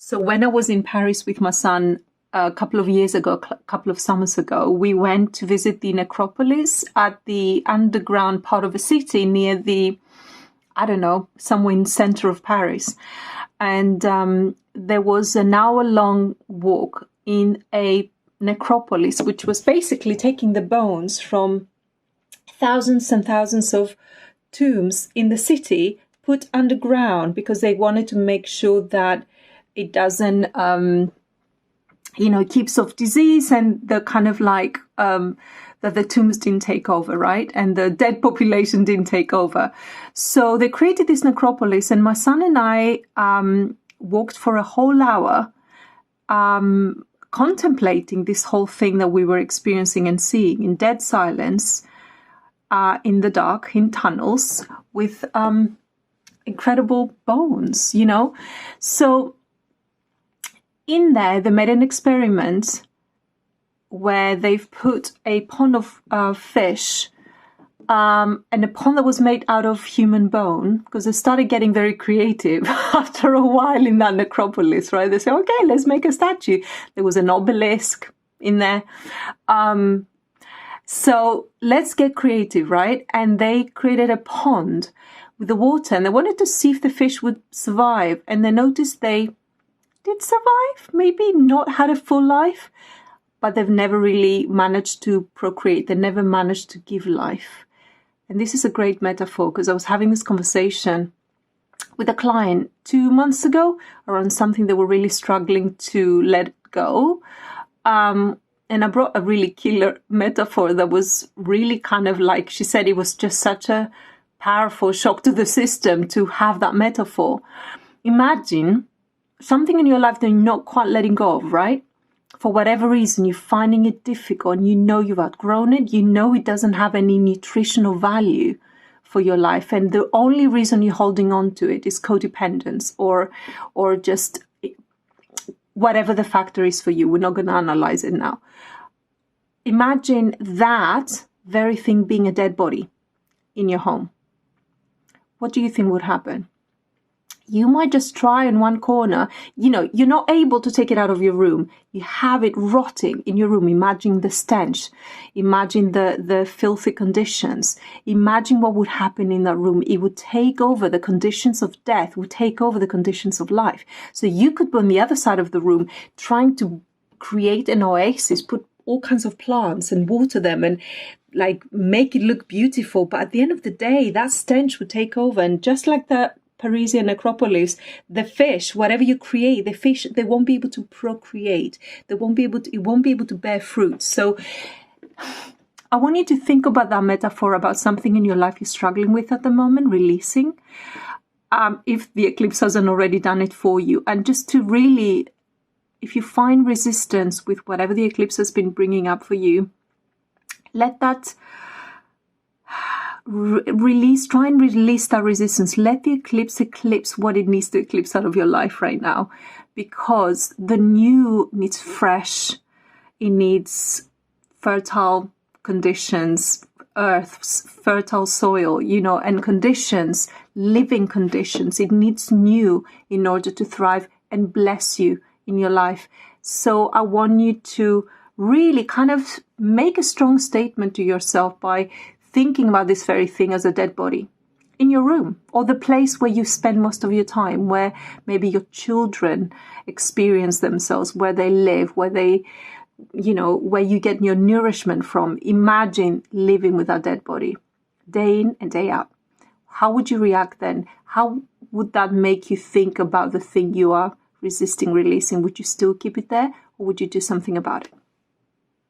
So when I was in Paris with my son a couple of years ago, a couple of summers ago, we went to visit the Necropolis at the underground part of the city near the, I don't know, somewhere in the center of Paris. And there was an hour-long walk in a necropolis, which was basically taking the bones from thousands and thousands of tombs in the city, put underground, because they wanted to make sure that it doesn't, keeps off disease and the kind of like, that the tombs didn't take over, right? And the dead population didn't take over. So they created this necropolis, and my son and I walked for a whole hour contemplating this whole thing that we were experiencing and seeing in dead silence, in the dark, in tunnels, with incredible bones, So in there, they made an experiment where they've put a pond of fish and a pond that was made out of human bone, because they started getting very creative after a while in that necropolis, right? They said, okay, let's make a statue. There was an obelisk in there. So let's get creative, right? And they created a pond with the water, and they wanted to see if the fish would survive. And they noticed they did survive, maybe not had a full life, but they've never really managed to procreate. They never managed to give life. And this is a great metaphor, because I was having this conversation with a client 2 months ago around something they were really struggling to let go. And I brought a really killer metaphor that was really kind of like, she said it was just such a powerful shock to the system to have that metaphor. Imagine something in your life that you're not quite letting go of, right? For whatever reason, you're finding it difficult, and you've outgrown it, it doesn't have any nutritional value for your life, and the only reason you're holding on to it is codependence or just whatever the factor is for you. We're not going to analyze it now. Imagine that very thing being a dead body in your home. What do you think would happen? You might just try in one corner. You're not able to take it out of your room. You have it rotting in your room. Imagine the stench. Imagine the filthy conditions. Imagine what would happen in that room. It would take over the conditions of death, would take over the conditions of life. So you could be on the other side of the room trying to create an oasis, put all kinds of plants and water them and like make it look beautiful. But at the end of the day, that stench would take over. And just like the Parisian Necropolis, the fish, whatever you create, the fish, they won't be able to procreate. It won't be able to bear fruit. So I want you to think about that metaphor about something in your life you're struggling with at the moment, releasing, if the eclipse hasn't already done it for you. And just to really, if you find resistance with whatever the eclipse has been bringing up for you, let that try and release that resistance. Let the eclipse what it needs to eclipse out of your life right now, because the new needs fresh, it needs fertile conditions, earth's fertile soil, and conditions, living conditions. It needs new in order to thrive and bless you in your life. So I want you to really kind of make a strong statement to yourself by thinking about this very thing as a dead body in your room, or the place where you spend most of your time, where maybe your children experience themselves, where they live, where they, where you get your nourishment from. Imagine living with that dead body day in and day out. How would you react then? How would that make you think about the thing you are resisting releasing? Would you still keep it there, or would you do something about it?